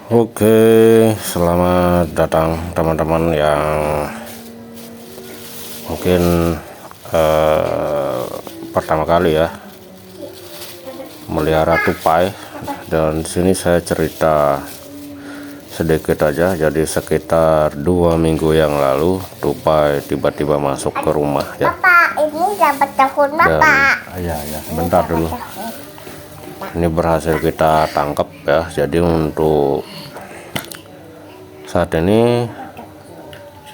Oke, selamat datang teman-teman yang mungkin pertama kali ya melihara tupai. Dan sini saya cerita sedikit aja. Jadi sekitar 2 minggu yang lalu tupai tiba-tiba masuk ke rumah ya. Bapak, ini dapat telepon Bapak. Ya, sebentar dulu. Ini berhasil kita tangkap ya. Jadi untuk saat ini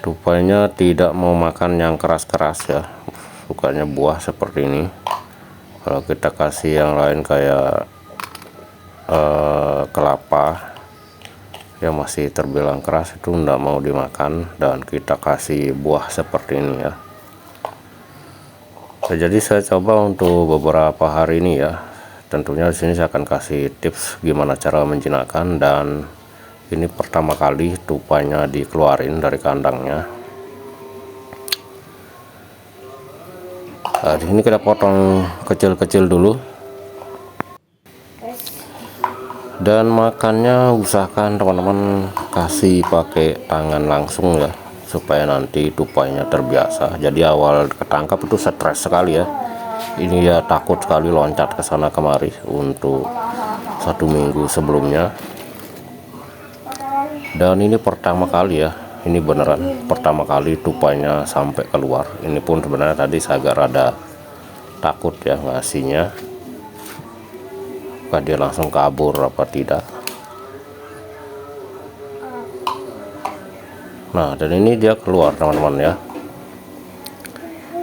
tupainya tidak mau makan yang keras-keras ya, sukanya buah seperti ini. Kalau kita kasih yang lain kayak kelapa yang masih terbilang keras, itu enggak mau dimakan, dan kita kasih buah seperti ini ya. Jadi saya coba untuk beberapa hari ini ya. Tentunya di sini saya akan kasih tips gimana cara menjinakkan, dan ini pertama kali tupainya dikeluarin dari kandangnya. Nah, di sini kita potong kecil-kecil dulu. Dan makannya usahakan teman-teman kasih pakai tangan langsung ya, supaya nanti tupainya terbiasa. Jadi awal ketangkap itu stres sekali ya. Ini ya takut sekali loncat ke sana kemari untuk 1 minggu sebelumnya. Dan ini pertama kali ya, ini beneran pertama kali tupainya sampai keluar. Ini pun sebenarnya tadi saya agak rada takut ya ngasihnya, apakah dia langsung kabur apa tidak. Nah, dan ini dia keluar teman-teman ya.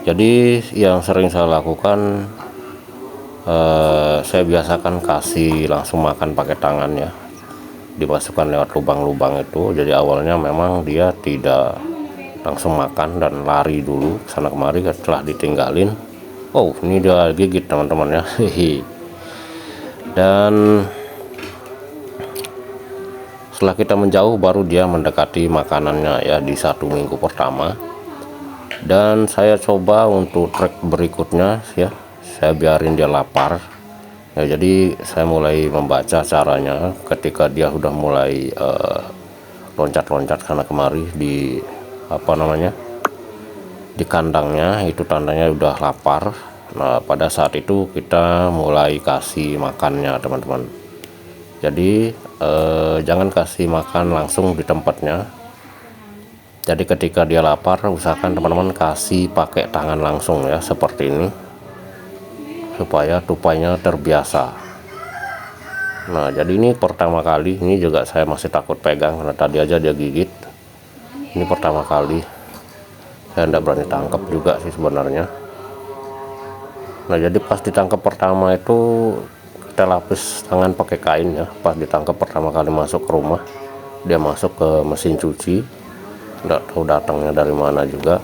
Jadi yang sering saya lakukan, saya biasakan kasih langsung makan pakai tangan ya, dimasukkan lewat lubang-lubang itu. Jadi awalnya memang dia tidak langsung makan dan lari dulu sana kemari. Setelah ditinggalin, oh ini dia gigit teman-teman ya. Dan setelah kita menjauh baru dia mendekati makanannya ya di 1 minggu pertama. Dan saya coba untuk trek berikutnya ya, saya biarin dia lapar ya. Jadi saya mulai membaca caranya ketika dia sudah mulai loncat-loncat sana kemari di di kandangnya, itu tandanya udah lapar. Nah, pada saat itu kita mulai kasih makannya teman-teman. Jadi jangan kasih makan langsung di tempatnya. Jadi ketika dia lapar, usahakan teman-teman kasih pakai tangan langsung ya, seperti ini, supaya tupainya terbiasa. Nah, jadi ini pertama kali, ini juga saya masih takut pegang karena tadi aja dia gigit. Ini pertama kali, saya tidak berani tangkap juga sih sebenarnya. Nah, jadi pas ditangkap pertama itu kita lapis tangan pakai kain ya. Pas ditangkap pertama kali masuk ke rumah, dia masuk ke mesin cuci, nggak tahu datangnya dari mana juga.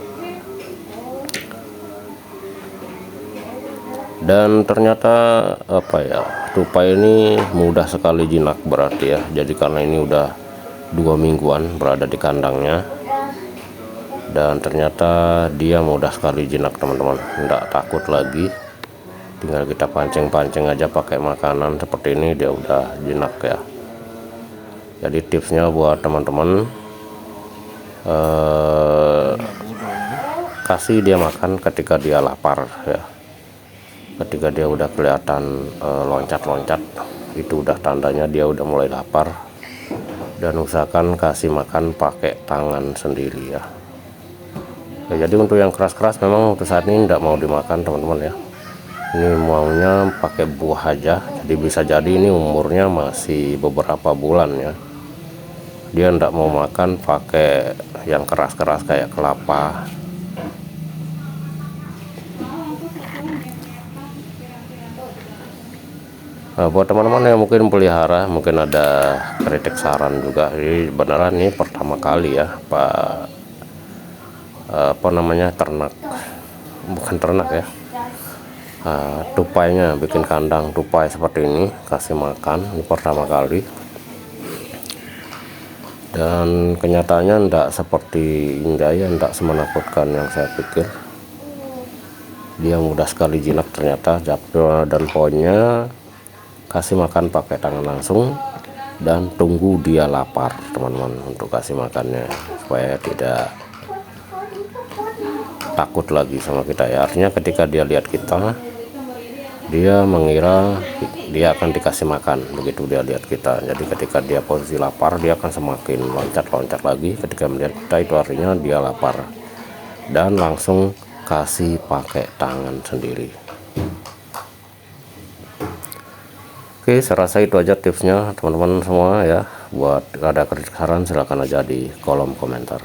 Dan ternyata tupai ini mudah sekali jinak berarti ya. Jadi karena ini udah 2 mingguan berada di kandangnya, dan ternyata dia mudah sekali jinak teman-teman, nggak takut lagi. Tinggal kita pancing-pancing aja pakai makanan seperti ini, dia udah jinak ya. Jadi tipsnya buat teman-teman, kasih dia makan ketika dia lapar ya. Ketika dia udah kelihatan loncat-loncat, itu udah tandanya dia udah mulai lapar. Dan usahakan kasih makan pakai tangan sendiri ya. Jadi untuk yang keras-keras memang untuk saat ini tidak mau dimakan teman-teman ya. Ini maunya pakai buah aja. Jadi bisa jadi ini umurnya masih beberapa bulan ya. Dia tidak mau makan pakai yang keras-keras kayak kelapa. Nah, buat teman-teman yang mungkin pelihara, mungkin ada kritik saran juga. Ini beneran ini pertama kali ya ternak, bukan ternak ya, tupainya bikin kandang tupai seperti ini, kasih makan ini pertama kali. Dan kenyataannya tidak seperti Indah ya, tidak semenakutkan yang saya pikir. Dia mudah sekali jinak ternyata. Dan poinnya kasih makan pakai tangan langsung, dan tunggu dia lapar teman-teman untuk kasih makannya, supaya tidak takut lagi sama kita ya. Artinya ketika dia lihat kita, dia mengira dia akan dikasih makan begitu dia lihat kita. Jadi ketika dia posisi lapar, dia akan semakin loncat-loncat lagi. Ketika melihat kita, itu artinya dia lapar, dan langsung kasih pakai tangan sendiri. Oke, saya rasa itu aja tipsnya teman-teman semua ya. Buat ada kritik saran silahkan aja di kolom komentar.